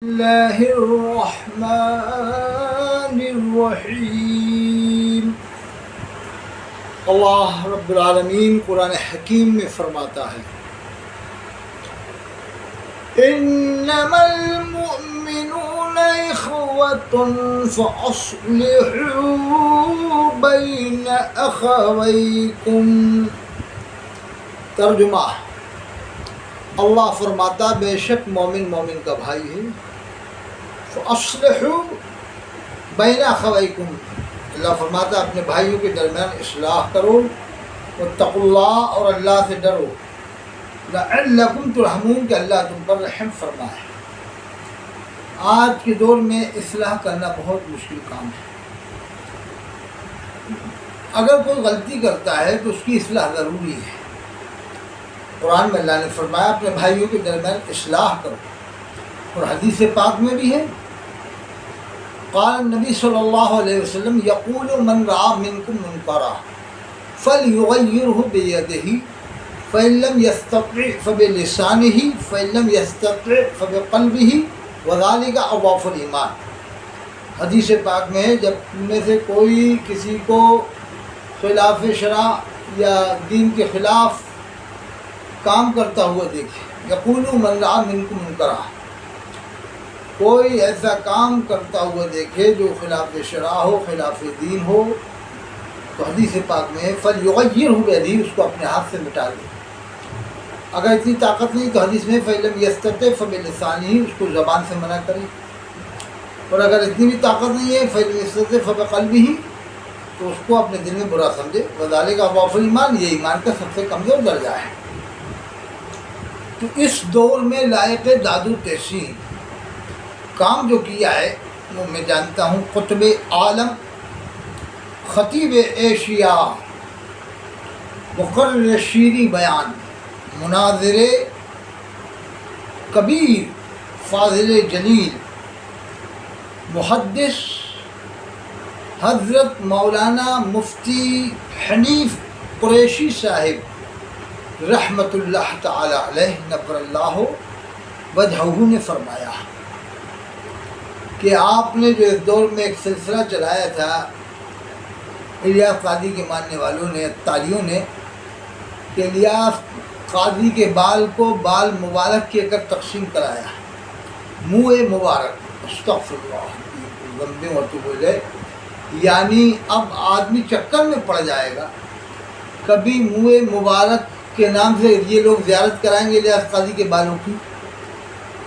اللہ الرحمن الرحیم۔ اللہ رب العالمین قرآن حکیم میں فرماتا ہے انما المؤمنون اخوة فاصلحوا بین اخویکم۔ ترجمہ: اللہ فرماتا بے شک مومن مومن کا بھائی ہے۔ فاصلحوا بین اخویکم، اللہ فرماتا اپنے بھائیوں کے درمیان اصلاح کرو۔ واتقوا اللہ، اور اللہ سے ڈرو۔ لعلکم ترحمون، کہ اللہ تم پر رحم فرمائے۔ آج کے دور میں اصلاح کرنا بہت مشکل کام ہے۔ اگر کوئی غلطی کرتا ہے تو اس کی اصلاح ضروری ہے۔ قرآن میں اللہ نے فرمایا اپنے بھائیوں کے درمیان اصلاح کرو، اور حدیث پاک میں بھی ہے قال نبی صلی اللہ علیہ وسلم یقول من رعا منکم منکرا فلیغیرہ بیدہ فإن لم يستطع فبلسانہ فإن لم يستطع فبقلبہ وذلک اضعف الایمان۔ حدیث پاک میں ہے جب تم میں سے کوئی کسی کو خلاف شرع یا دین کے خلاف کام کرتا ہوا دیکھے، یقول من رعا منکم منکرا، کوئی ایسا کام کرتا ہوا دیکھے جو خلاف شرع ہو، خلاف دین ہو، تو حدیث پاک میں فلیغیرہ بیدہ، اس کو اپنے ہاتھ سے مٹا دے۔ اگر اتنی طاقت نہیں تو حدیث میں فإن لم يستطع فبلسانہ، اس کو زبان سے منع کرے، اور اگر اتنی بھی طاقت نہیں ہے فإن لم يستطع فبقلبہ، تو اس کو اپنے دل میں برا سمجھے۔ وذلک اضعف الایمان، یہ ایمان کا سب سے کمزور درجہ ہے۔ تو اس دور میں لائق داد و تحسین کام جو کیا ہے وہ میں جانتا ہوں قطب عالم، خطیب ایشیا، مقرر شیریں بیان، مناظر کبیر، فاضل جلیل، محدث حضرت مولانا مفتی حنیف قریشی صاحب رحمۃ اللہ تعالی علیہ نور اللہ وجہہ نے فرمایا کہ آپ نے جو اس دور میں ایک سلسلہ چلایا تھا الیاس قادری کے ماننے والوں نے، تالیوں نے، کہ الیاس قادری کے بال کو بال مبارک کے کر تقسیم کرایا، منہ مبارک، استغفر اللہ لمبے مرتبہ بولے، یعنی اب آدمی چکر میں پڑ جائے گا۔ کبھی منہ مبارک کے نام سے یہ لوگ زیارت کرائیں گے الیاس قادری کے بالوں کی،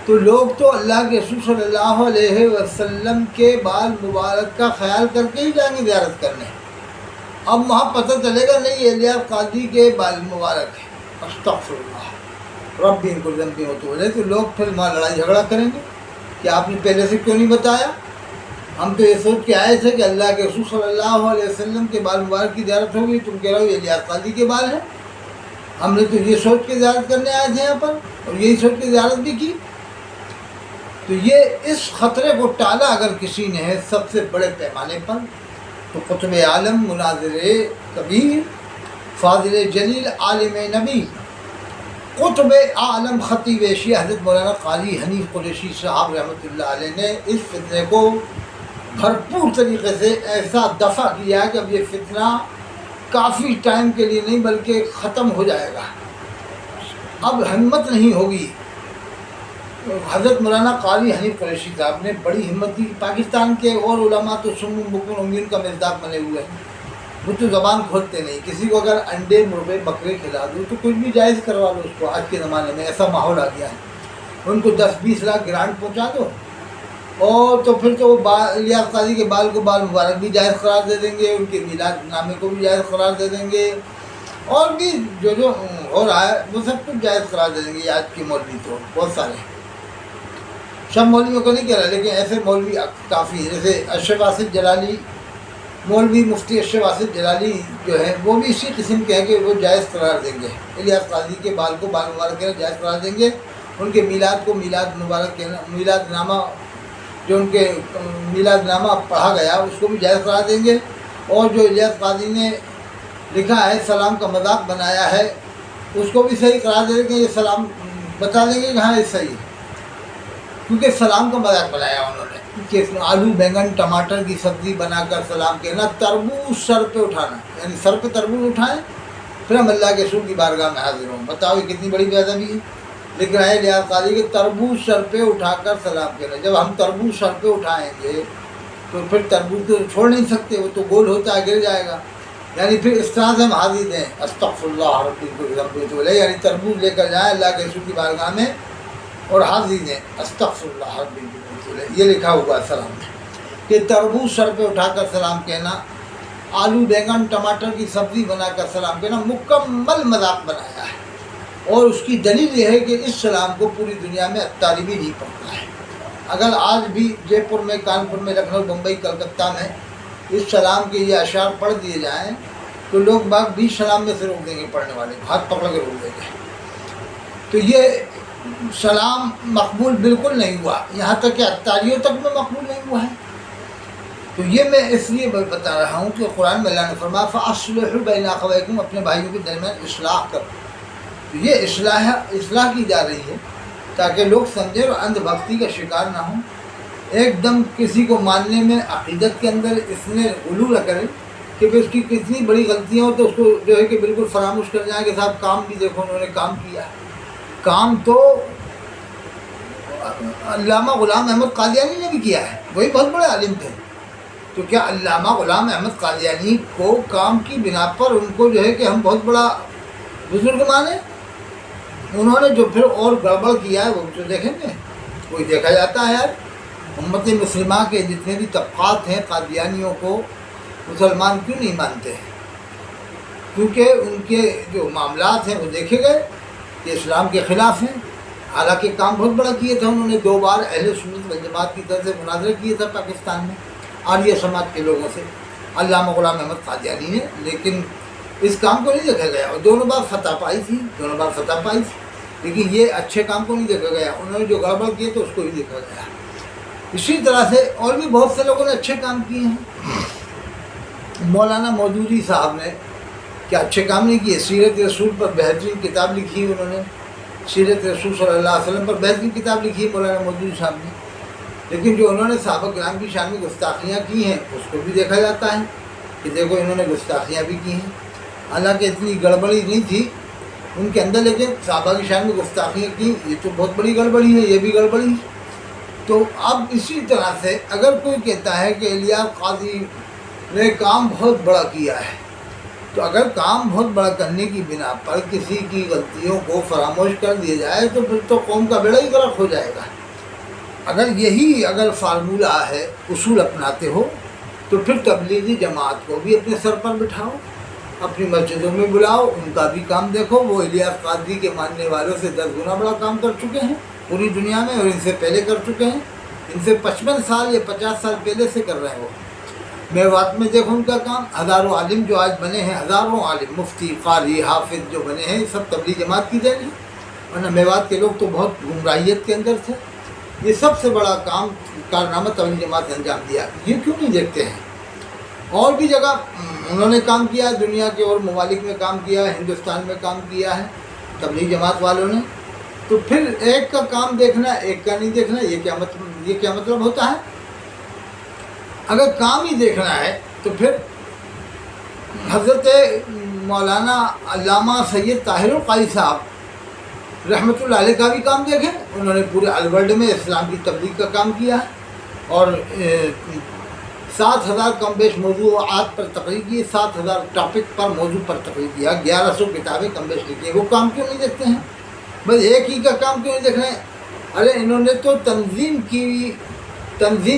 تو لوگ تو اللہ کے رسول صلی اللہ علیہ وسلم کے بال مبارک کا خیال کر کے ہی جائیں گے زیارت کرنے۔ اب وہاں پتہ چلے گا نہیں یہ الیاس قادری کے بال مبارک ہے، استغفر اللہ رب ان کو ذنبی ہوتے بولے، تو لوگ پھر وہاں لڑائی جھگڑا کریں گے کہ آپ نے پہلے سے کیوں نہیں بتایا؟ ہم تو یہ سوچ کے آئے تھے کہ اللہ کے رسول صلی اللہ علیہ وسلم کے بال مبارک کی زیارت ہوگی، تم کہہ رہے ہو یہ الیاس قادری کے بال ہیں۔ ہم نے تو یہ سوچ کے زیارت کرنے آئے تھے یہاں پر، اور یہی سوچ کے زیارت بھی کی۔ تو یہ اس خطرے کو ٹالا اگر کسی نے ہے سب سے بڑے پیمانے پر، تو قطب عالم، مناظر کبیر، فاضل جلیل، عالم نبی، قطب عالم، خطیب ایشیا حضرت مولانا قاری حنیف قریشی صاحب رحمۃ اللہ علیہ نے اس فتنے کو بھرپور طریقے سے ایسا دفع کیا کہ اب یہ فتنہ کافی ٹائم کے لیے نہیں بلکہ ختم ہو جائے گا، اب ہمت نہیں ہوگی۔ حضرت مولانا قاری حنیف قریشی صاحب نے بڑی ہمت کی۔ پاکستان کے اور علماء تو سم بکم عمیون کا مزداق بنے ہوئے ہیں، وہ تو زبان کھولتے نہیں۔ کسی کو اگر انڈے، مرغے، بکرے کھلا دو تو کچھ بھی جائز کروا دو اس کو۔ آج کے زمانے میں ایسا ماحول آ گیا ہے، ان کو 10-20 لاکھ گرانٹ پہنچا دو، اور تو پھر تو وہ الیاس قادری کے بال کو بال مبارک بھی جائز قرار دے دیں گے، ان کے میلاد نامے کو بھی جائز قرار دے دیں گے، اور بھی جو ہو رہا ہے وہ سب کچھ جائز قرار دے دیں گے۔ آج کے مولوی تو بہت سارے ہیں، سب مولویوں کو نہیں کہہ رہا لیکن ایسے مولوی کافی ہیں، جیسے اشرف آصف جلالی، مولوی مفتی اشرف آصف جلالی جو ہے وہ بھی اسی قسم کے ہیں کہ وہ جائز قرار دیں گے، الیاس قادری کے بال کو بال مبارک کہنا جائز قرار دیں گے، ان کے میلاد کو میلاد مبارک کہنا، میلاد نامہ جو ان کے میلاد نامہ پڑھا گیا اس کو بھی جائز قرار دیں گے، اور جو الیاس قادری نے لکھا ہے سلام کا مذاق بنایا ہے اس کو بھی صحیح قرار دے دیں گے، یہ سلام بتا دیں گے کہ ہاں یہ صحیح ہے۔ کیونکہ سلام کا مذاق بنایا انہوں نے کہ آلو بیگن ٹماٹر کی سبزی بنا کر سلام کہنا، تربوز سر پہ اٹھانا، یعنی سر پہ تربوز اٹھائیں پھر ہم اللہ کے رسول کی بارگاہ میں حاضر ہوں۔ بتاؤ یہ کتنی بڑی بے ادبی ہے۔ لیکن ہے لیاز قاضی کہ تربوز سر پہ اٹھا کر سلام کہنا، جب ہم تربوز سر پہ اٹھائیں گے تو پھر تربوز تو چھوڑ نہیں سکتے، وہ تو گول ہوتا ہے، گر جائے گا، یعنی پھر اس طرح سے ہم حاضر دیں استغفر اللہ ربی کو، یعنی تربوز لے کر جائیں اللہ کے رسول کی بارگاہ میں اور حاضر دیں استغفر اللہ ربی کو، یہ لکھا ہوا ہے سلام میں کہ تربوز سر پہ اٹھا کر سلام کہنا، آلو بیگن ٹماٹر کی سبزی بنا کر سلام کہنا مکمل مذاق بنایا ہے۔ اور اس کی دلیل یہ ہے کہ اس سلام کو پوری دنیا میں اتاری بھی نہیں پڑتا ہے۔ اگر آج بھی جے پور میں، کانپور میں، لکھنؤ، بمبئی، کلکتہ میں اس سلام کے یہ اشعار پڑھ دیے جائیں تو لوگ باغ بھی سلام میں سے روک دیں گے، پڑھنے والے ہاتھ پکڑ کے روک دیں گے۔ تو یہ سلام مقبول بالکل نہیں ہوا، یہاں تک کہ اتاریوں تک میں مقبول نہیں ہوا ہے۔ تو یہ میں اس لیے بتا رہا ہوں کہ قرآن میں اللہ نے فرمایا فَأَصْلِحُوا بَيْنَ أَخَوَيْكُمْ، اپنے بھائیوں کے درمیان اصلاح کرو۔ تو یہ اصلاح کی جا رہی ہے تاکہ لوگ سمجھیں اور اندھ بھکتی کا شکار نہ ہوں، ایک دم کسی کو ماننے میں عقیدت کے اندر اس نے غلو نہ کرے کہ اس کی کتنی بڑی غلطیاں ہو تو اس کو جو ہے کہ بالکل فراموش کر جائیں کہ صاحب کام بھی دیکھو انہوں نے کام کیا ہے۔ کام تو علامہ غلام احمد قادیانی نے بھی کیا ہے، وہی بہت بڑے عالم تھے۔ تو کیا علامہ غلام احمد قادیانی کو کام کی بنا پر ان کو جو ہے کہ ہم بہت بڑا بزرگ مانے؟ انہوں نے جو پھر اور گڑبڑ کیا ہے وہ تو دیکھیں گے، کوئی دیکھا جاتا ہے۔ یار امت مسلمہ کے جتنے بھی طبقات ہیں قادیانیوں کو مسلمان کیوں نہیں مانتے ہیں؟ کیونکہ ان کے جو معاملات ہیں وہ دیکھے گئے کہ اسلام کے خلاف ہیں۔ حالانکہ کام بہت بڑا کیے تھے انہوں نے، 2 بار اہل سنت والجماعت کی طرف سے مناظرہ کیا تھا پاکستان میں آریہ سماج کے لوگوں سے علامہ غلام احمد قادیانی نے، لیکن اس کام کو نہیں دیکھا گیا۔ اور دونوں بار فتح پائی تھی، لیکن یہ اچھے کام کو نہیں دیکھا گیا۔ انہوں نے جو گڑبڑ کیے تو اس کو ہی دیکھا گیا۔ اسی طرح سے اور بھی بہت سے لوگوں نے اچھے کام کیے ہیں۔ مولانا مودودی صاحب نے کیا اچھے کام نہیں کیے؟ سیرت رسول پر بہترین کتاب لکھی انہوں نے، سیرت رسول صلی اللہ علیہ وسلم پر بہترین کتاب لکھی مولانا مودودی صاحب نے، لیکن جو انہوں نے صحابہ کرام کی شان میں گستاخیاں کی ہیں اس کو بھی دیکھا جاتا ہے کہ دیکھو انہوں نے گستاخیاں بھی کی ہیں۔ حالانکہ اتنی گڑبڑی نہیں تھی ان کے اندر، لیکن صحابہ کی شان میں گستاخیاں کی، یہ تو بہت بڑی گڑبڑی ہے، یہ بھی گڑبڑی ہے۔ تو اب اسی طرح سے اگر کوئی کہتا ہے کہ الیاس قاضی نے کام بہت بڑا کیا ہے، تو اگر کام بہت بڑا کرنے کی بنا پر کسی کی غلطیوں کو فراموش کر دیا جائے تو پھر تو قوم کا بیڑا ہی غرق ہو جائے گا۔ اگر فارمولہ ہے، اصول اپناتے ہو تو پھر تبلیغی جماعت کو بھی اپنے سر پر بٹھاؤ، اپنی مسجدوں میں بلاؤ، ان کا بھی کام دیکھو۔ وہ الیاس قادری کے ماننے والوں سے 10 گنا بڑا کام کر چکے ہیں پوری دنیا میں، اور ان سے پہلے کر چکے ہیں، ان سے 55 سال یا 50 سال پہلے سے کر رہے ہو۔ میوات میں دیکھو ان کا کام، ہزاروں عالم جو آج بنے ہیں، ہزاروں عالم، مفتی، قاری، حافظ جو بنے ہیں، سب تبلیغ جماعت کی دین ہے، ورنہ میوات کے لوگ تو بہت گمراہیت کے اندر تھے۔ یہ سب سے بڑا کام کارنامہ تبلیغ جماعت نے انجام دیا، یہ کیوں نہیں دیکھتے ہیں؟ اور بھی جگہ انہوں نے کام کیا ہے، دنیا کے اور ممالک میں کام کیا ہے، ہندوستان میں کام کیا ہے تبلیغ جماعت والوں نے۔ تو پھر ایک کا کام دیکھنا، ایک کا نہیں دیکھنا، یہ کیا مطلب ہوتا ہے؟ اگر کام ہی دیکھنا ہے تو پھر حضرت مولانا علامہ سید طاہر القاری صاحب رحمۃ اللہ علیہ کا بھی کام دیکھیں۔ انہوں نے پورے الورلڈ میں اسلام کی تبلیغ کا کام کیا ہے اور 7000 کم بیش موضوعات پر تقریر کی، 7000 ٹاپک پر موضوع پر تقریر کیا، 1100 کتابیں کم بیش لکھی ہیں۔ وہ کام کیوں نہیں دیکھتے ہیں؟ بس ایک ہی کا کام کیوں نہیں دیکھ رہے ہیں؟ ارے انہوں نے تو تنظیم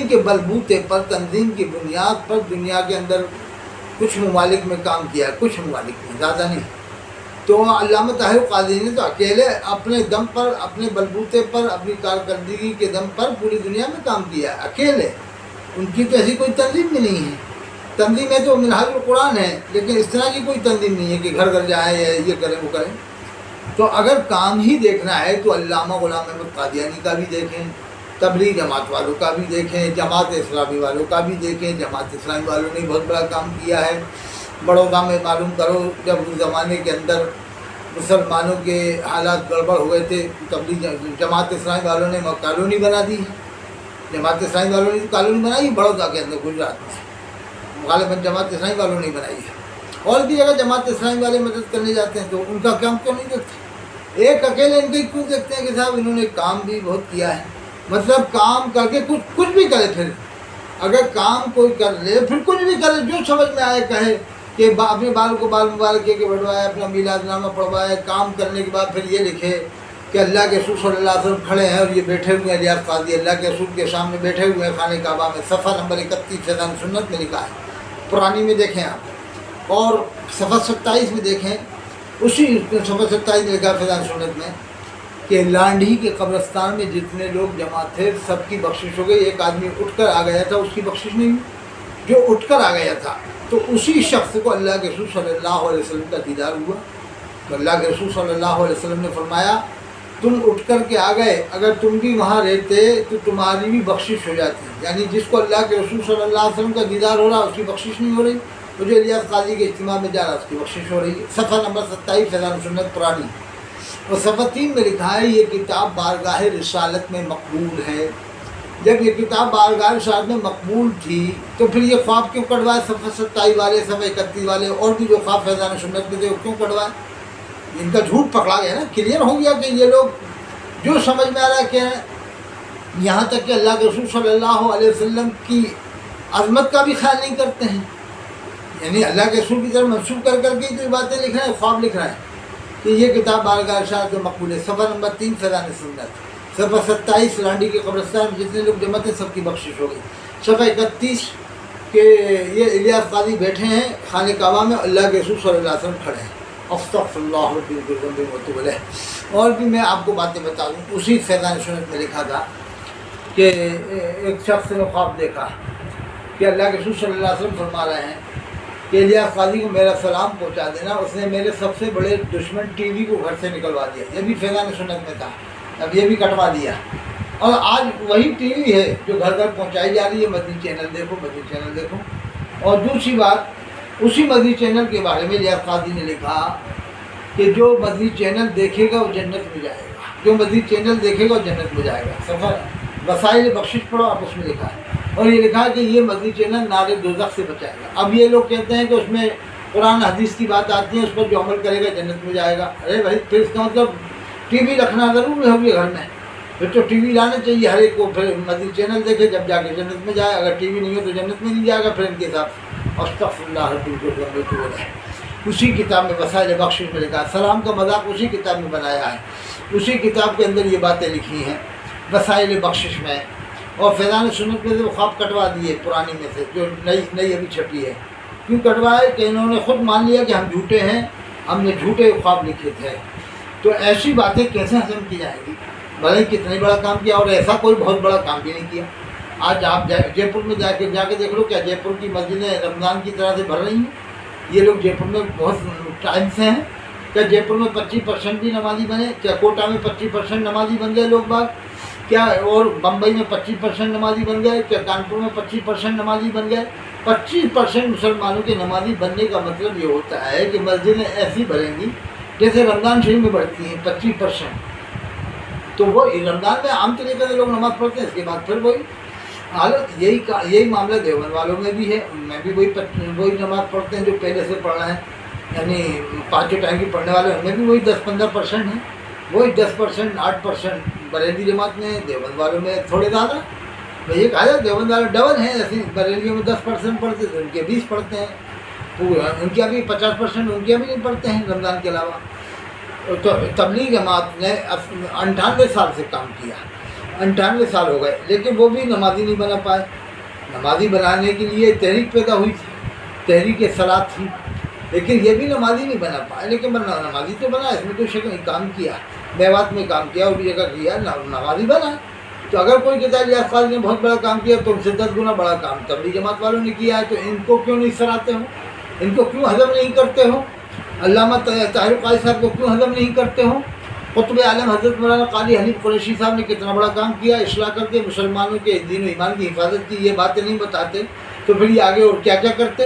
کے بلبوتے پر، تنظیم کی بنیاد پر دنیا کے اندر کچھ ممالک میں کام کیا ہے، کچھ ممالک میں، زیادہ نہیں۔ تو علامہ طاہر قادری نے تو اکیلے اپنے دم پر، اپنے بلبوتے پر، اپنی کارکردگی کے دم پر پوری دنیا میں کام کیا ہے، اکیلے۔ ان کی تو ایسی کوئی تنظیم بھی نہیں ہے۔ تنظیم ہے تو منہاج القرآن ہے، لیکن اس طرح کی کوئی تنظیم نہیں ہے کہ گھر گھر جائیں یا یہ کریں وہ کریں۔ تو اگر کام ہی دیکھنا ہے تو علامہ غلام احمد قادیانی کا بھی دیکھیں، تبلیغ جماعت والوں کا بھی دیکھیں، جماعت اسلامی والوں کا بھی دیکھیں۔ جماعت اسلامی والوں نے بہت بڑا کام کیا ہے۔ بڑودہ میں معلوم کرو، جب اس زمانے کے اندر مسلمانوں کے حالات گڑبڑ ہو گئے تھے، تبلیغ جماعت اسلامی والوں نے کالونی بنا دی. جماعت اسلامی والوں نے کالونی بنائی بڑودہ کے اندر گجرات میں، غالباً جماعت اسلامی والوں نے بنائی ہے. اور بھی جگہ جماعت اسلامی والے مدد کرنے جاتے ہیں تو ان کا کام کیوں نہیں دیکھتے؟ ایک اکیلے ان کے کیوں دیکھتے ہیں کہ صاحب انہوں نے کام بھی بہت کیا ہے. مطلب کام کر کے کچھ بھی کرے، پھر اگر کام کوئی کر لے پھر کچھ بھی کرے، جو سمجھ میں آئے کہے کہ اپنے بال کو بال مبارک کے بڑھوائے، اپنا میلاد نامہ پڑھوائے، کام کرنے کے بعد پھر یہ لکھے کہ اللہ کے رسول صلی اللہ علیہ وسلم کھڑے ہیں اور یہ بیٹھے ہوئے ہیں ریاض قاضی اللہ کے رسول کے سامنے بیٹھے ہوئے ہیں خانہ کعبہ میں. صفحہ نمبر 31 فیضان سنت میں لکھا ہے، پرانی میں دیکھیں آپ، اور صفحہ 27 میں دیکھیں، اسی صفحہ 27 میں لکھا ہے فیضان سنت میں کہ لانڈھی کے قبرستان میں جتنے لوگ جمع تھے سب کی بخشش ہو گئی. ایک آدمی اٹھ کر آ گیا تھا، اس کی بخشش نہیں ہوئی. جو اٹھ کر آ گیا تھا تو اسی شخص کو اللہ کے رسول صلی اللہ علیہ وسلم کا دیدار ہوا. تو اللہ کے رسول صلی اللہ علیہ وسلم نے فرمایا تم اٹھ کر کے آ گئے، اگر تم بھی وہاں رہتے تو تمہاری بھی بخشش ہو جاتی. یعنی جس کو اللہ کے رسول صلی اللہ علیہ وسلم کا دیدار ہو رہا اس کی بخشش نہیں ہو رہی، تو جو ریاض قاضی کے اجتماع میں جا رہا اس کی بخشش ہو رہی ہے. صفحہ نمبر 27 فیضان سنت پرانی، اور صفحہ 3 میں لکھا ہے یہ کتاب بارگاہ رسالت میں مقبول ہے. جب یہ کتاب بارگاہ رسالت میں مقبول تھی تو پھر یہ خواب کیوں کڑوائے؟ صفحہ 27 والے، صفحہ 31 والے اور بھی جو خواب فیضان سنت میں تھے وہ کیوں کڑوائے؟ ان کا جھوٹ پکڑا گیا نا، کلیئر ہو گیا کہ یہ لوگ جو سمجھ میں آ رہا ہے کہ یہاں تک کہ اللہ کے رسول صلی اللہ علیہ وسلم کی عظمت کا بھی خیال نہیں کرتے ہیں. یعنی اللہ کے رسول کی طرف منسوخ کر کر کے جو باتیں لکھ رہے ہیں، خواب لکھ رہے ہیں کہ یہ کتاب بارگاہ رسالت میں مقبول ہے. صفحہ نمبر 3 فیضان سنت، صفحہ 27 لانڈی کے قبرستان میں جتنے لوگ جمع تھے سب کی بخشش ہو گئی. صفحہ 31 کہ یہ الیاس قاضی بیٹھے ہیں خانہ کعبہ میں، اللہ کے رسول صلی اللہ علیہ وسلم کھڑے ہیں. استغفر اللہ ربی الذنب واتوب الیہ. اور بھی میں آپ کو باتیں بتا دوں، اسی فیضان سنت میں لکھا تھا کہ ایک شخص نے خواب دیکھا کہ اللہ کے رسول صلی اللہ علیہ وسلم فرما رہے ہیں کہ الیاس قاضی کو میرا سلام پہنچا دینا، اس نے میرے سب سے بڑے دشمن ٹی وی کو گھر سے نکلوا دیا. یہ بھی فیضان سنت میں تھا، اب یہ بھی کٹوا دیا. اور آج وہی ٹی وی ہے جو گھر گھر پہنچائی جا رہی ہے، مدنی چینل دیکھو، مدنی چینل دیکھو. اور دوسری بات، اسی مدنی چینل کے بارے میں الیاس قاضی نے لکھا کہ جو مدنی چینل دیکھے گا وہ جنت میں جائے گا، جو مدنی چینل دیکھے گا وہ جنت میں جائے گا. سفر وسائل بخشش پڑھو آپ، اس میں لکھا ہے. اور یہ لکھا ہے کہ یہ مدنی چینل نار دوزخ سے بچائے گا. اب یہ لوگ کہتے ہیں کہ اس میں قرآن حدیث کی بات آتی ہے، اس پر جو عمل کرے گا جنت میں جائے گا. ارے بھائی پھر اس کا مطلب ٹی وی رکھنا ضروری ہوگی گھر میں، پھر تو ٹی وی لانا چاہیے ہر ایک کو، پھر مدنی چینل دیکھے جب جا کے جنت میں جائے. اگر ٹی وی نہیں ہو تو جنت میں نہیں جائے گا پھر ان کے ساتھ. استغفر اللہ ربی الذنب ہے. اسی کتاب میں وسائل بخشش میں لکھا ہے. سلام کا مذاق اسی کتاب میں بنایا ہے، اسی کتاب کے اندر یہ باتیں لکھی ہیں وسائل بخشش میں. اور فیضان سنت میں سے وہ خواب کٹوا دیے پرانی میں سے، جو نئی ابھی چھپی ہے. کیوں کٹوائے؟ کہ انہوں نے خود مان لیا کہ ہم جھوٹے ہیں، ہم نے جھوٹے خواب لکھے تھے. تو ایسی باتیں کیسے ہضم کی جائیں گی؟ بھلے کتنے بڑا کام کیا، اور ایسا کوئی بہت بڑا کام بھی نہیں کیا. آج آپ جے پور میں جا کے دیکھ لو، کیا جے پور کی مسجدیں رمضان کی طرح سے بھر رہی ہیں؟ یہ لوگ جے پور میں بہت ٹائم سے ہیں. کیا جے پور میں 25% بھی نمازی بنے؟ کیا کوٹا میں 25% نمازی بن گئے لوگ باغ؟ کیا اور بمبئی میں 25% نمازی بن گئے؟ کیا کانپور میں 25% نمازی بن گئے؟ 25% مسلمانوں کے نمازی بننے کا مطلب یہ ہوتا ہے کہ مسجدیں ایسی بھریں گی جیسے رمضان شریف میں بڑھتی ہیں 25%. تو وہ رمضان میں عام طریقے سے لوگ نماز پڑھتے ہیں، اس کے بعد پھر وہی حالت. یہی معاملہ دیوبند والوں میں بھی ہے. میں بھی وہی نماز پڑھتے ہیں جو پہلے سے پڑھ رہے ہیں، یعنی 5 ٹائم کی پڑھنے والے ان میں بھی وہی 10-15% ہیں. وہی 10%, 8% بریلی جماعت میں، دیوبند والوں میں تھوڑے زیادہ. میں یہ کہا جائے دیوبند والے ڈبل ہیں، ایسے بریلیوں میں 10% پڑھتے تو ان کے 20 پڑھتے ہیں. ان کے ابھی 50% ان کے بھی نہیں پڑھتے ہیں رمضان کے علاوہ. تو تبلیغ جماعت نے 98 سال سے کام کیا، 98 سال ہو گئے، لیکن وہ بھی نمازی نہیں بنا پائے. نمازی بنانے کے لیے تحریک پیدا ہوئی تھی، تحریک صلاۃ تھی، لیکن یہ بھی نمازی نہیں بنا پائے. لیکن نمازی تو بنا، اس میں تو شک نہیں. کام کیا، میوات میں کام کیا، اور بھی جگہ کیا، نمازی بنا. تو اگر کوئی کہتا ہے الیاس قاضی نے بہت بڑا کام کیا تو ان سے 10 گنا بڑا کام تبلیغ جماعت والوں نے کیا ہے، تو ان کو کیوں نہیں سراہتے ہو؟ ان کو کیوں ہضم نہیں کرتے ہو؟ علامہ طاہر قادری صاحب کو کیوں ہضم نہیں کرتے ہو؟ قطب عالم حضرت مولانا قاری حنیف قریشی صاحب نے کتنا بڑا کام کیا، اصلاح کر کے مسلمانوں کے دین و ایمان کی حفاظت کی. یہ باتیں نہیں بتاتے تو پھر یہ آگے اور کیا کیا کرتے؟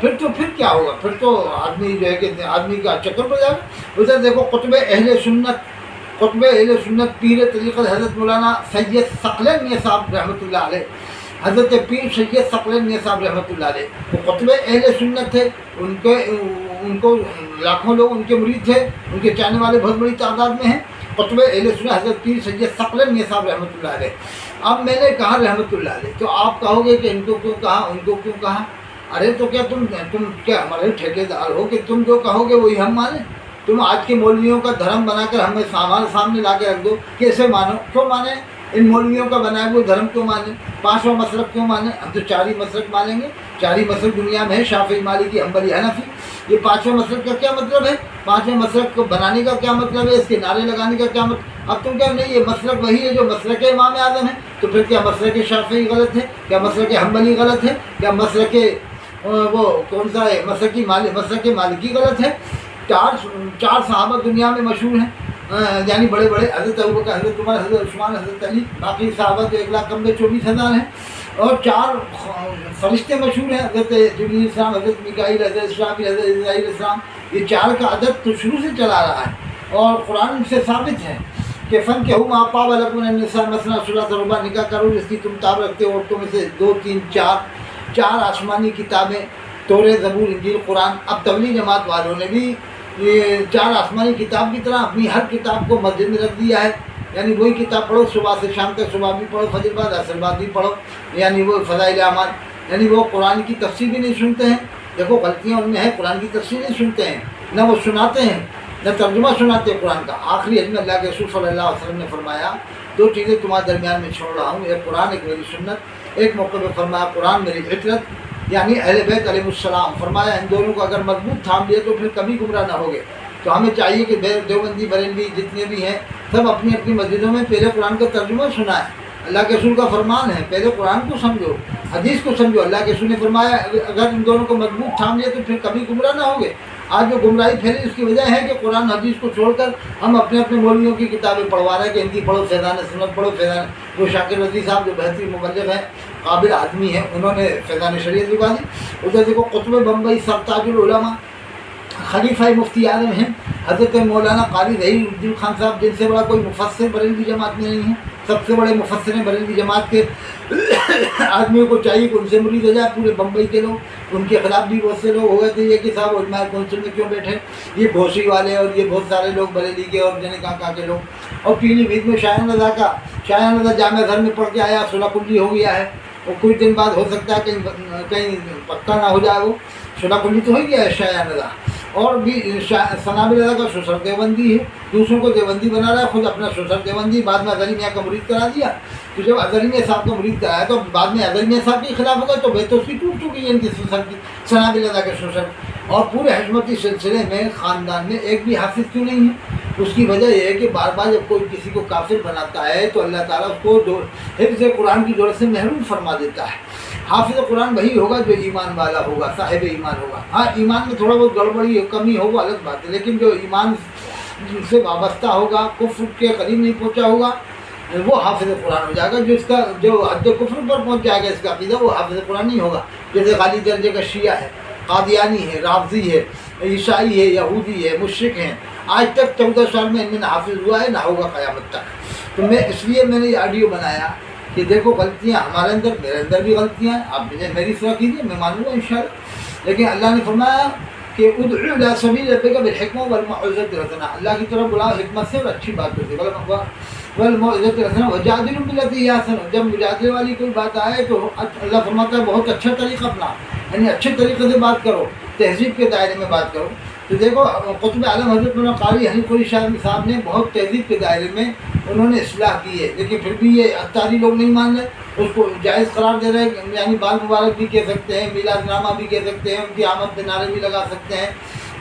پھر کیا ہوگا؟ پھر تو آدمی جو ہے کہ آدمی کا چکر پڑ جائے گا۔ ادھر دیکھو قطب اہل سنت پیر طریقت حضرت مولانا سید ثقلین میاں صاحب رحمۃ اللہ علیہ، حضرت پیر سید ثقلین میاں صاحب رحمۃ اللہ علیہ وہ قطب اہل سنت تھے، ان کو لاکھوں لوگ ان کے مرید تھے، ان کے چاہنے والے بہت بڑی تعداد میں ہیں۔ قطب اہل سنت حضرت پیر سید ثقلین میاں صاحب رحمۃ اللہ علیہ۔ اب میں نے کہا رحمۃ اللہ علیہ، تو آپ کہو گے کہ ان کو کیوں کہا، ان کو کیوں کہا؟ ارے تو کیا تم کیا ہمارے ٹھیکیدار ہو کہ تم جو کہو گے وہی ہم مانیں؟ تم آج کے مولویوں کا دھرم بنا کر ہمیں سامنے لا کے رکھ دو، کیسے مانو؟ کیوں مانیں؟ ان مولویوں کا بنائے ہوئے دھرم کیوں مانیں؟ 5واں مسلک کیوں مانیں؟ ہم تو 4 ہی مسلک مانیں گے۔ 4 ہی مسلک دنیا میں ہے، شافعی، مالکی، حنبلی، حنفی۔ یہ 5واں مسلک کا کیا مطلب ہے؟ 5ویں مسلک کو بنانے کا کیا مطلب ہے؟ اس کے نعرے لگانے کا کیا مطلب؟ اب تم کیا نہیں، یہ مسلک وہی ہے جو مسلک امام اعظم ہے، تو پھر کیا مسلک شافعی غلط ہے؟ کیا مسلک حنبلی غلط ہے؟ کیا مسلک وہ کون سا ہے، مسلک مالکی غلط ہے؟ 4 صحابہ دنیا میں مشہور ہیں، یعنی بڑے بڑے، حضرت ابوبکر، حضرت عمر، حضرت عثمان، حضرت علی، باقی صحابہ تو 1,24,000 ہیں، اور 4 فرشتے مشہور ہیں، حضرت جبریل السلام، حضرت میکائیل، حضرت اسرافیل، حضرت اسرائیل السلام۔ یہ 4 کا عدد تو شروع سے چلا رہا ہے، اور قرآن سے ثابت ہے کہ فن کے ہم آپ پاو لکم النساء مثنی ثلاث ورباع، نکاح کرو جس کی تم تاب رکھتے ہو عورتوں میں سے 2 3 4 آسمانی کتابیں، تورات، زبور، انجیل، قرآن۔ اب تبلیغ جماعت والوں نے بھی یہ 4 آسمانی کتاب کی طرح اپنی ہر کتاب کو مسجد میں رکھ دیا ہے، یعنی وہی کتاب پڑھو صبح سے شام تک، صبح بھی پڑھو، فجر بعد، عصر بعد بھی پڑھو، یعنی وہ فضائل اعمال، یعنی وہ قرآن کی تفسیر بھی نہیں سنتے ہیں۔ دیکھو غلطیاں ان میں ہیں، قرآن کی تفسیر نہیں سنتے ہیں، نہ وہ سناتے ہیں، نہ ترجمہ سناتے ہیں قرآن کا۔ آخری حج میں اللہ کے رسول صلی اللہ علیہ وسلم نے فرمایا 2 چیزیں تمہارے درمیان میں چھوڑ رہا ہوں، ایک قرآن، ایک میری سنت۔ ایک موقع پہ فرمایا قرآن میری فطرت، یعنی اہل بیت علیہ السلام، فرمایا ان دونوں کو اگر مضبوط تھام لیا تو پھر کبھی گمراہ نہ ہوگے۔ تو ہمیں چاہیے کہ دیوبندی، بریلوی جتنے بھی ہیں سب اپنی اپنی مسجدوں میں پہلے قرآن کا ترجمہ سنائیں۔ اللہ کے رسول کا فرمان ہے پہلے قرآن کو سمجھو، حدیث کو سمجھو۔ اللہ کے رسول نے فرمایا اگر ان دونوں کو مضبوط تھام لیا تو پھر کبھی گمراہ نہ ہوگے۔ آج جو گمراہی پھیلی اس کی وجہ ہے کہ قرآن حدیث کو چھوڑ کر ہم اپنے مولویوں کی کتابیں پڑھوا رہے ہیں کہ ان کی پڑھو، فیضان سنت پڑھو، فیضان۔ وہ شاکر رضی صاحب جو بہترین مبلغ ہیں، قابل آدمی ہیں، انہوں نے فیضان شریعت لگا دی۔ ادھر دیکھو قطب بمبئی سرتاج العلماء، خلیفہ مفتی اعظم ہیں حضرت مولانا قاری ظہیر الدین خان صاحب، جن سے بڑا کوئی مفسر بریلوی جماعت میں نہیں ہے، سب سے بڑے مفسر ہیں بریلوی جماعت کے۔ آدمیوں کو چاہیے کہ ان سے مرید ہو جائے، پورے بمبئی کے لوگ، ان کے خلاف بھی بہت سے لوگ ہو گئے تھے یہ کہ صاحب علماء کونسل میں کیوں بیٹھے، یہ گھوسی والے اور یہ بہت سارے لوگ بریلی کے اور جنے کہاں کے لوگ۔ اور پیلی بھیت میں شاہین رضا جامعہ گھر میں پڑھ کے آیا، صلح کلی ہو گیا ہے، اور کچھ دن بعد ہو سکتا ہے کہیں پکا نہ ہو جائے، وہ صلح کلی تو ہو گیا ہے شاہین رضا۔ اور بھی ثنابل رضا کا سسر دیوبندی ہے، دوسروں کو دیوبندی بنا رہا ہے، خود اپنا سسر دیوبندی، بعد میں اظہری میاں کا مرید کرا دیا۔ تو جب اظہری میاں صاحب کا مرید کرایا تو بعد میں اظہری میاں صاحب کے خلاف ہو گئے تو بیت اس کی ٹوٹ چکی ہے ان کی سسر کی، ثنابل رضا کے سسر۔ اور پورے حشمتی سلسلے میں خاندان میں ایک بھی حافظ کیوں نہیں ہے؟ اس کی وجہ یہ ہے کہ بار بار جب کوئی کسی کو کافر بناتا ہے تو اللہ تعالیٰ اس کو حفظ قرآن کی دولت سے محروم فرما دیتا ہے۔ حافظ قرآن وہی ہوگا جو ایمان والا ہوگا، صاحب ایمان ہوگا۔ ہاں ایمان میں تھوڑا بہت گڑبڑی کمی ہو وہ الگ بات ہے، لیکن جو ایمان سے وابستہ ہوگا، کفر کے قریب نہیں پہنچا ہوگا، وہ حافظ قرآن ہو جائے گا۔ جو حد کفر پر پہنچ جائے گا اس کا عقیدہ، وہ حافظ قرآن نہیں ہوگا۔ جیسے غالی درجے کا شیعہ ہے، قادیانی ہے، رافضی ہے، عیسائی ہے، یہودی ہے، مشرک ہیں، آج تک 14 سال میں ان میں نہ حافظ ہوا ہے نہ ہوگا قیامت تک۔ تو اس لیے میں نے یہ آڈیو بنایا کہ دیکھو غلطیاں ہمارے اندر، میرے اندر بھی غلطیاں ہیں، آپ مجھے میری اصلاح کیجیے، میں مانوں گا انشاءاللہ۔ لیکن اللہ نے فرمایا کہ ادعو الی سبیل ربک بالحکمۃ والموعظۃ الحسنہ، اللہ کی طرف بلاؤ حکمت سے اور اچھی باتوں سے، والموعظۃ الحسنہ وجادلہم باللتی ہی احسن۔ جب مجادلے والی کوئی بات آئے تو اللہ فرماتا ہے بہت اچھا طریقہ اپنا، یعنی اچھے طریقے سے بات کرو، تہذیب کے دائرے میں بات کرو۔ تو دیکھو قطب عالم حضرت مولانا قاری حنیف قلی شاہ صاحب نے بہت تہذیب کے دائرے میں انہوں نے اصلاح کی ہے، لیکن پھر بھی یہ اتاری لوگ نہیں مان رہے، اس کو جائز قرار دے رہے ہیں، یعنی بال مبارک بھی کہہ سکتے ہیں، میلاد نامہ بھی کہہ سکتے ہیں، ان کی آمد کے نعرے بھی لگا سکتے ہیں۔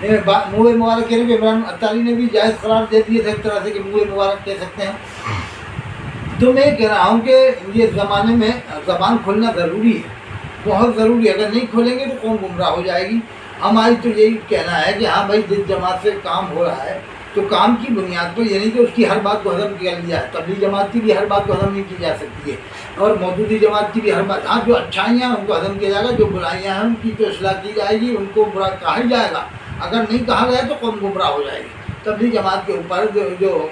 منہ مبارک کہہ رہے ہیں، عمران اتاری نے بھی جائز قرار دے دیے تھے ایک طرح سے کہ منہ مبارک کہہ سکتے ہیں۔ تو میں کہہ رہا ہوں کہ یہ زمانے میں زبان کھولنا ضروری ہے، بہت ضروری ہے، اگر نہیں کھولیں گے تو قوم گمراہ ہو جائے گی۔ ہماری تو یہی کہنا ہے کہ ہاں بھائی جس جماعت سے کام ہو رہا ہے تو کام کی بنیاد پر یہ نہیں کہ اس کی ہر بات کو ہضم کر لیا ہے. تبلیغ جماعت کی بھی ہر بات کو ہضم نہیں کی جا سکتی ہے، اور موجودی جماعت کی بھی ہر بات. ہاں جو اچھائیاں ہیں ان کو ہضم کیا جائے گا، جو برائیاں ہیں ان کی تو اصلاح کی جائے گی، ان کو برا کہا ہی جائے گا. اگر نہیں کہا گیا تو قوم گمراہ ہو جائے گی. تبلیغ جماعت کے اوپر جو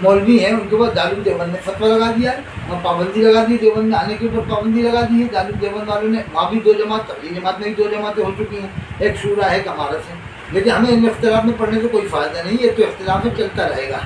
مولوی ہیں ان کے بعد دارالعلوم دیوبند نے فتویٰ لگا دیا ہے اور پابندی لگا دی، دیوبند میں آنے کے اوپر پابندی لگا دی ہے. دارالعلوم دیوبند والوں نے، وہاں بھی 2 جماعت، تبلیغ جماعت میں بھی 2 جماعتیں ہو چکی ہیں، ایک شورا ہے، ایک امارت ہے. لیکن ہمیں ان اختلاف میں پڑھنے سے کوئی فائدہ نہیں، یہ تو اختلاف میں چلتا رہے گا.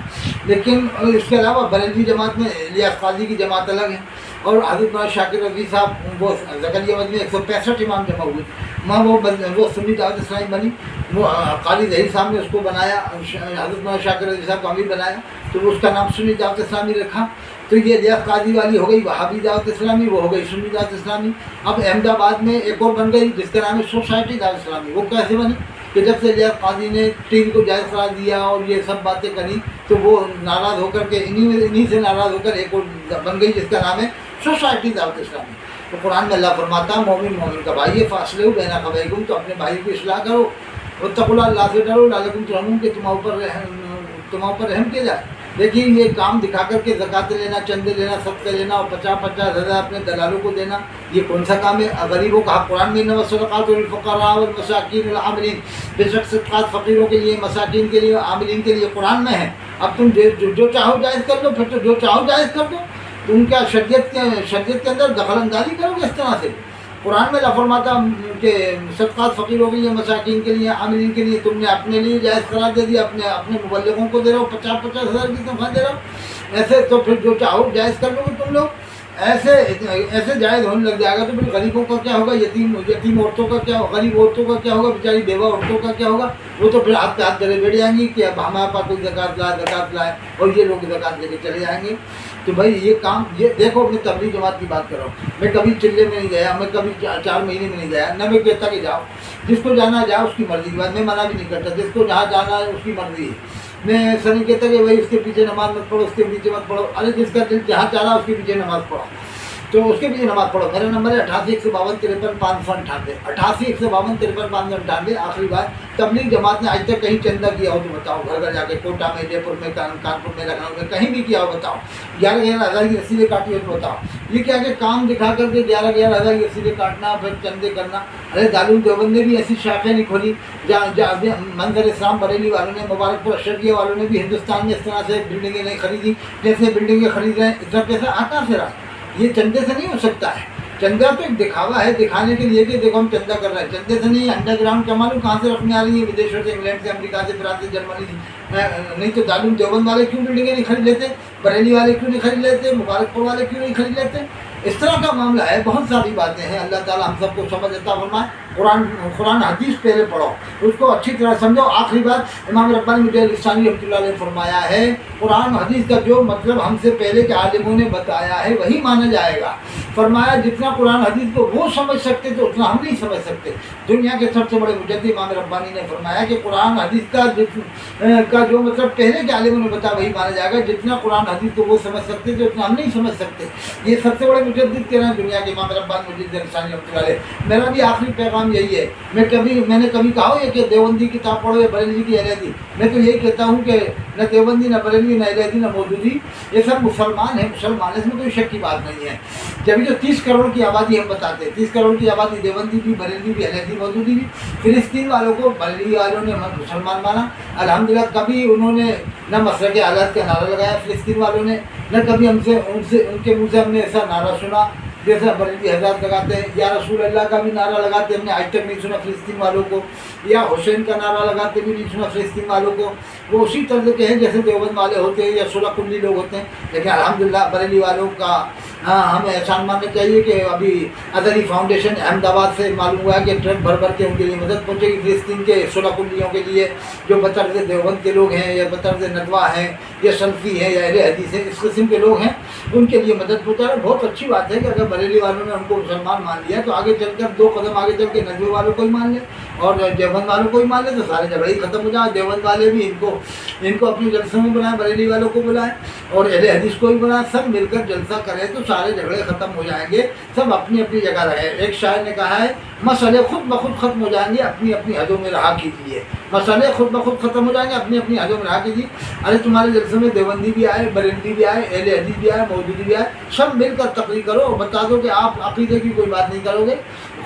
لیکن اس کے علاوہ بریلوی جماعت میں الیاس قاضی کی جماعت الگ ہے، اور حضرت مولانا شاکر رضوی صاحب، وہ زکریا مدنی 165 امام جمع ہوئے، وہاں وہ سنی دعوت اسلامی بنی. وہ قاضی ظہیر صاحب نے اس کو بنایا، حضرت مولانا شاکر رضوی صاحب کو امیر بنایا، تو اس کا نام سنی دعوت اسلامی رکھا. تو یہ الیاس قاضی والی ہو گئی وہابی دعوت اسلامی، وہ ہو گئی سنی دعوت اسلامی. اب احمد آباد میں ایک اور بن گئی جس کا نام ہے سوسائٹی دعوت اسلامی. وہ کیسے بنی کہ جب سے الیاس قاضی نے ٹی وی کو جائز قرار دیا اور یہ سب باتیں کری، تو وہ ناراض ہو کر کے انہی سے ناراض ہو کر ایک اور بن گئی جس کا نام ہے سوسائٹی دعوت اسلامی. تو قرآن میں اللہ فرماتا ہے مومن مومن کا بھائی ہے، فاصلے ہو بین اخویکم، تو اپنے بھائی کی اصلاح کرو، واتقوا اللہ، اللہ سے ڈرو، لعلکم ترحمون، کہ تمہارے اوپر رحم کیا جائے. دیکھیے یہ کام دکھا کر کے زکوٰۃ لینا، چندے لینا، صدقے لینا اور 50,000 اپنے دلالوں کو دینا، یہ کون سا کام ہے؟ غریبوں کا حق قرآن میں انما الصدقات للفقراء والمساکین والعاملین، بے شک صدقات فقیروں کے لیے، مساکین کے لیے، عاملین کے لیے قرآن میں ہے. اب تم جو چاہو جائز کر دو، پھر تو جو چاہو جائز کر دو. تم کیا شریعت کے اندر دخل اندازی کرو گے اس طرح سے؟ قرآن میں اللہ فرماتا کہ صدقات فقیروں کے لیے، مساکین کے لیے، عاملین کے لیے تم نے اپنے لیے جائز قرار دے دیا، اپنے مبلغوں کو دے رہے ہو، 50,000 کی تنخواہ دے رہے ہو. ایسے تو پھر جو چاہو جائز کر لو گے تم لوگ. ایسے جائز ہونے لگ جائے گا تو پھر غریبوں کا کیا ہوگا؟ یتیم عورتوں کا کیا ہوگا؟ غریب عورتوں کا کیا ہوگا؟ بیچاری بیوہ عورتوں کا کیا ہوگا؟ وہ تو پھر ہاتھ پہ ہاتھ دھرے بیٹھ جائیں گی کہ اب ہمارے پاس کوئی زکوٰۃ لائے، اور یہ لوگ زکوٰۃ لے کے چلے جائیں گے. تو بھائی یہ کام، یہ دیکھو میں تبلیغ جماعت کی بات کر رہا ہوں. میں کبھی چلے میں نہیں گیا، میں کبھی 4 مہینے میں نہیں گیا، نہ میں کہتا کہ جاؤ. جس کو جانا جاؤ، اس کی مرضی کی بات، میں منع بھی نہیں کرتا. جس کو جہاں جانا ہے اس کی مرضی ہے. میں ایسا نہیں کہتا کہ بھائی اس کے پیچھے نماز مت پڑھو، اس کے پیچھے مت پڑھو. ارے جس کا دل جہاں چاہ رہا اس کے پیچھے نماز پڑھو، تو اس کے پیچھے نماز پڑھو. میرا نمبر ہے 88,152,53,598، 88,152,53,598. آخری بات، تبلیغ جماعت نے آج تک کہیں چندہ کیا ہو تو بتاؤ، گھر گھر جا کے، کوٹا میں، جے پور میں، کانپور میں، لکھنؤ میں، کہیں بھی کیا ہو بتاؤ. 11,000 کی رسیدیں کاٹی ہو تو بتاؤ. یہ کیا کہ کام دکھا کر کے 11,000 کی رسیدیں کاٹنا، پھر چندے کرنا. ارے دارالعلوم دیوبند نے بھی ایسی شاخیں نہیں کھولی. منظر اسلام بریلی والوں نے، مبارک پور اشرفیہ والوں نے بھی ہندوستان میں اس طرح سے بلڈنگیں نہیں خریدی جیسے بلڈنگیں خرید رہے ہیں. اتنا پیسہ کہاں سے رہا؟ یہ چندے سے نہیں ہو سکتا ہے. چندہ تو ایک دکھاوا ہے، دکھانے کے لیے کہ دیکھو ہم چندہ کر رہے ہیں. چندے سے نہیں. انڈر گراؤنڈ کا معلوم کہاں سے رقمیں آ رہی ہیں، ودیشوں سے، انگلینڈ سے، امریکہ سے، فرانس سے، جرمنی سے. نہیں تو دارالعلوم دیوبند والے کیوں بلڈنگیں نہیں خرید لیتے؟ بریلی والے کیوں نہیں خرید لیتے؟ مبارک پور والے کیوں نہیں خرید لیتے؟ اس طرح کا معاملہ ہے. بہت ساری باتیں ہیں. اللہ تعالیٰ ہم سب کو سمجھ عطا فرمائے. قرآن حدیث پہلے پڑھو، اس کو اچھی طرح سمجھو. آخری بات، امام ربانی مجاہد الثانی رحمۃ اللہ علیہ فرمایا ہے، قرآن حدیث کا جو مطلب ہم سے پہلے کے عالموں نے بتایا ہے وہی مانا جائے گا. فرمایا جتنا قرآن حدیث کو وہ سمجھ سکتے تو اتنا ہم نہیں سمجھ سکتے. دنیا کے سب سے بڑے مجدد امام ربانی نے فرمایا کہ قرآن حدیث کا جو مطلب پہلے کے عالموں نے بتایا وہی مانا جائے گا. جتنا قرآن حدیث کو وہ سمجھ سکتے تو اتنا ہم نہیں سمجھ سکتے. یہ سب سے بڑے مجدد کہہ رہے ہیں دنیا کے امام ربانی مجدد الثانی رحمۃ اللہ علیہ. میرا بھی آخری پیغام یہی ہے. میں نے کبھی کہا ہو کہ دیوبندی کتاب پڑھو یا بریلوی کی اہلیدی. میں تو یہی کہتا ہوں کہ نہ دیوبندی، نہ بریلوی، نہ اہلیدی، نہ مودودی، یہ سب مسلمان ہیں. مسلمان، اس میں کوئی شک کی بات نہیں ہے. جبھی جو 30 کروڑ کی آبادی ہم بتاتے ہیں، 30 کروڑ کی آبادی دیوبندی بھی، بریلوی بھی، اہلیدی، مودودی بھی. فلسطین والوں کو بریلوی والوں نے مسلمان مانا. الحمدللہ کبھی انہوں نے نہ مسلک اعلیٰ کا نعرہ لگایا فلسطین والوں نے، نہ کبھی ان کے منہ سے ہم نے ایسا نعرہ سنا جیسا بریلوی حضرات لگاتے ہیں. یا رسول اللہ کا بھی نعرہ لگاتے ہم نے آج تک نہیں سنا فلسطین والوں کو. یا حسین کا نعرہ لگاتے بھی نہیں سنا فلسطین والوں کو. وہ اسی طرز کے ہیں جیسے دیوبند والے ہوتے ہیں یا سولہ کلی لوگ ہوتے ہیں. لیکن الحمدللہ بریلی والوں کا ہمیں احسان ماننا چاہیے کہ ابھی ازہری فاؤنڈیشن احمد آباد سے معلوم ہوا ہے کہ ٹرک بھر بھر کے ان کے لیے مدد پہنچے گی فلسطین کے سولہ کلیوں کے لیے، جو بطرز دیوبند کے لوگ ہیں یا بطرز ندوہ ہیں یا سلفی ہیں یا اہل حدیث ہیں، اس قسم کے لوگ ہیں، ان کے لیے مدد پہنچا رہا ہے. بہت اچھی بات ہے کہ اگر بریلی والوں نے ان کو مسلمان مان لیا تو آگے چل کر 2 قدم آگے چل کے ندوے والوں کو ہی مان لیں اور دیوبند والوں کو بھی مان لے تو سارے جھگڑے ہی ختم ہو جائیں. دیوبند والے بھی ان کو اپنی جلسوں میں بلائیں, بریلی والوں کو بلائیں اور اہل حدیث کو بھی بلائیں, سب مل کر جلسہ کریں تو سارے جھگڑے ختم ہو جائیں گے, سب اپنی اپنی جگہ رہے. ایک شاعر نے کہا ہے مسئلے خود بخود ختم ہو جائیں گے, اپنی اپنی حدوں میں رہا کیجیے. مسئلے خود بخود ختم ہو جائیں گے, اپنی اپنی حدوں میں رہا کیجیے. ارے تمہارے جلسوں میں دیوبندی بھی آئے, بریلوی بھی آئے, اہل حدیث بھی آئے, مودودی بھی آئے, سب مل کر تقریر کرو اور بتا دو کہ آپ عقیدے کی کوئی بات نہیں کرو گے,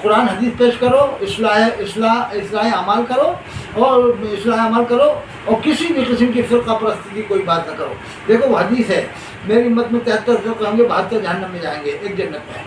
قرآن حدیث پیش کرو, اصلاح اعمال کرو اور کسی بھی قسم کی فرقہ پرستی کی کوئی بات نہ کرو. دیکھو وہ حدیث ہے, میری امت میں 73 فرقے ہوں گے, 72 جہنم میں جائیں گے, ایک جنت میں.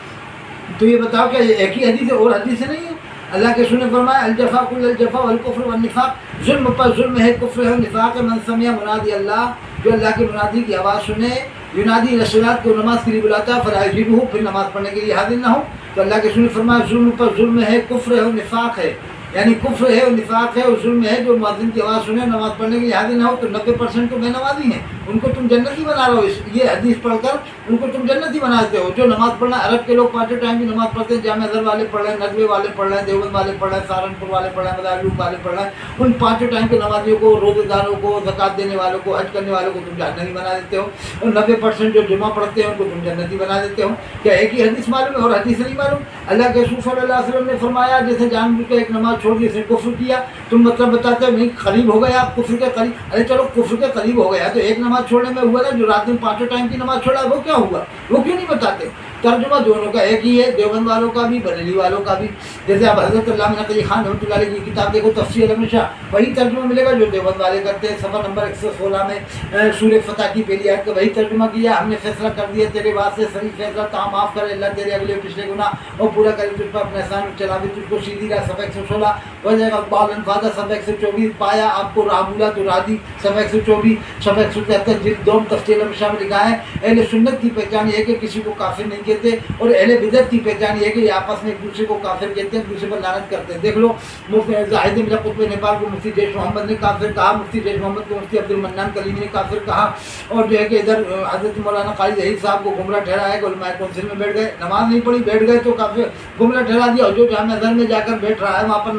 تو یہ بتاؤ کہ یہ ایک ہی حدیث ہے, اور حدیث نہیں ہے؟ اللہ کے رسول نے فرمایا الجفا کل الجفا والکفر والنفاق, ظلم پر ظلم ہے, کفر ہے, نفاق ہے. من سمع منادی اللہ, جو اللہ کے منادی کی آواز سنے, ینادی رسولات کو نماز کے لیے بلاتا ہے, فلا یجیبہ, پھر نماز پڑھنے کے لیے حاضر نہ ہو, تو اللہ کے رسول نے فرمایا ظلم پر ظلم ہے, کفر ہے اور نفاق ہے. یعنی کفر ہے اور نفاق ہے اور ظلم ہے جو مؤذن کی آواز سنے نماز پڑھنے کے لیے حاضر نہ ہو. تو 90% تو بے نمازی ہیں, ان کو تم جنتی بنا رہے ہو. یہ حدیث پڑھ کر ان کو تم جنتی بناتے ہو. جو نماز پڑھنا, عرب کے لوگ 5 ٹائم کی نماز پڑھتے ہیں, جامع ازہر والے پڑھ رہے ہیں, ندوے والے پڑھ رہے ہیں, دیوبند والے پڑھ رہے ہیں, سہارنپور والے پڑھ رہے ہیں, مدارس والے پڑھ رہے ہیں. ان 5 ٹائم کے نمازیوں کو, روزے داروں کو, زکوٰۃ دینے والوں کو, حج کرنے والوں کو تم جہنمی بنا دیتے ہو. اور 90% جو جمعہ پڑھتے ہیں ان کو تم جنتی بنا دیتے ہو. کیا ایک ہی حدیث معلوم ہے اور حدیث نہیں معلوم؟ اللہ کے رسول صلی اللہ علیہ وسلم نے فرمایا جیسے جان بوجھ کے ایک نماز چھوڑ دی, اسے کفر کیا. تم مطلب بتاتے ہو نہیں قریب ہو گیا آپ کفر کے قریب. ارے چلو کفر کے قریب ہو گیا تو ایک نماز چھوڑنے میں ہوا نا, جو رات میں 5 ٹائم کی نماز چھوڑا وہ کیا ہوا, وہ کیوں نہیں بتاتے؟ ترجمہ دونوں کا ایک ہی ہے, دیوبند والوں کا بھی, بریلی والوں کا بھی. جیسے آپ حضرت علامہ نقوی خان رحمۃ اللہ علیہ کی کتاب دیکھو تفسیر ہمیشہ وہی ترجمہ ملے گا جو دیوبند والے کرتے ہیں. صفحہ نمبر 116 میں سورہ فتح کی پہلی آیت کا وہی ترجمہ کیا, ہم نے فیصلہ کر دیا تیرے واسطے صحیح فیصلہ, تا معاف کرے اللہ تیرے اگلے پچھلے گناہ اور پورا کرے تجھ پر اپنے احسان, چلاوے تجھ کو سیدھی راہ. صفحہ 116 وجہ اقبال انفاظہ. صفحہ 124 پایا آپ کو راہ بولا تو راہ دی. صفحہ 124. صفحہ 173 جلد 2 تفصیل ہمیشہ میں لکھا ہے اہل سنت کی پہچان یہ ہے کہ کسی کو کافر نہیں کہتے, اور اہل بدعت کی پہچان یہ ہے کہ یہ آپس میں ایک دوسرے کو کافر کہتے ہیں, ایک دوسرے پر لعنت کرتے ہیں. دیکھ لو مفتی زاہد مرزا قطب نیپال کو مفتی جیش محمد نے کافر کہا, مفتی جیش محمد کو مفتی عبد المنان کلیمی نے کافر کہا, اور جو ہے کہ ادھر حضرت مولانا قاری ظہیر صاحب کو گمراہ ٹھہرایا کہ علماء کونسل میں بیٹھ گئے, نماز نہیں پڑھی, بیٹھ گئے تو کافر گمراہ ٹھہرا دیا. اور جو جامع ازہر میں جا کر بیٹھ رہا ہے وہاں پر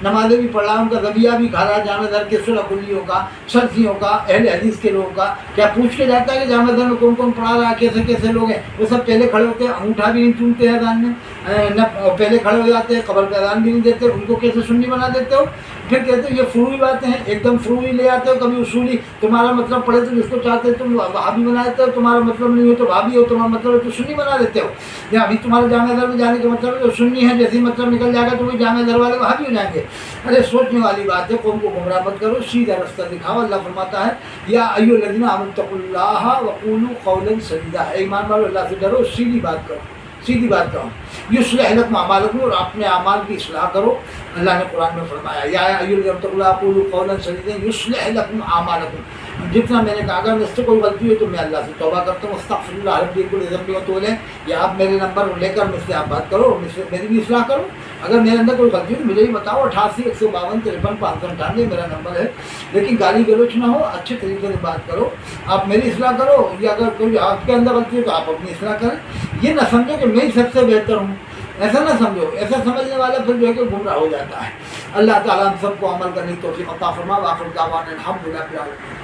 نمازیں بھی پڑھ رہا ہے, ان کا ذبیحہ بھی کھا رہا ہے جامع ازہر کے صلح کلیوں کا, سلفیوں کا, اہل حدیث کے لوگوں کا. کیا پوچھ کے جاتا ہے کہ جامع ازہر میں کون کون پڑھا رہا ہے, کیسے کیسے لوگ ہیں؟ وہ سب پہلے کھڑے ہوتے ہیں, انگوٹھا بھی نہیں چومتے ہیں اذان میں, نہ پہلے کھڑے ہو جاتے ہیں, قبر پہ اذان بھی نہیں دیتے. ان کو کیسے سنی بنا دیتے ہو؟ پھر کہتے ہو یہ فروعی باتیں ہیں, ایک دم فروعی لے آتے ہو, کبھی اصولی. تمہارا مطلب پڑھے تو جس کو چاہتے ہو تم وہابی بنا دیتے ہو, تمہارا مطلب نہیں ہو تو بھابی ہو, تمہارا مطلب ہے تو سنی بنا دیتے ہو. یا ابھی تمہارے جامع ازہر میں جانے کا مطلب ہے جو سنی ہے, جیسے ہی مطلب نکل جائے گا تو وہی جامع ازہر والے وہابی ہو جائیں گے. ارے سوچنے والی بات ہے, قوم کو گمراہ مت کرو, سیدھا رستہ دکھاؤ. اللہ فرماتا ہے یا ایھا الذین آمنوا اتقوا اللہ وقولوا قولا سدیدا, اے ایمان والو اللہ سے ڈرو, سیدھی بات کرو, سیدھی بات کرو. یصلح لکم اعمالکم, اور اپنے اعمال کی اصلاح کرو. اللہ نے قرآن میں فرمایا یا ایھا الذین اتقوا اللہ وقولوا قولا سدیدا یصلح لکم اعمالکم. جتنا میں نے کہا اگر مجھ سے کوئی غلطی ہوئی تو میں اللہ سے توبہ کرتا ہوں, استغفر اللہ ربی کل ذنب واتوب الیہ. یا آپ میرے نمبر لے کر مجھ سے آپ بات کرو اور مجھ سے میری بھی اصلاح کرو. اگر میرے اندر کوئی غلطی ہو مجھے ہی بتاؤ. 88 152 53 598 میرا نمبر ہے. لیکن گالی گلوچ نہ ہو, اچھے طریقے سے بات کرو. آپ میری اصلاح کرو, یا اگر کوئی آپ کے اندر غلطی ہو تو آپ اپنی اصلاح کریں. یہ نہ سمجھو کہ میں ہی سب سے بہتر ہوں, ایسا نہ سمجھو. ایسا سمجھنے والا پھر جو ہے کہ گمراہ ہو جاتا ہے. اللہ تعالیٰ ہم سب کو عمل کرنے کی توفیق عطا فرما. وآخر دعوانا الحمد للہ رب العالمین.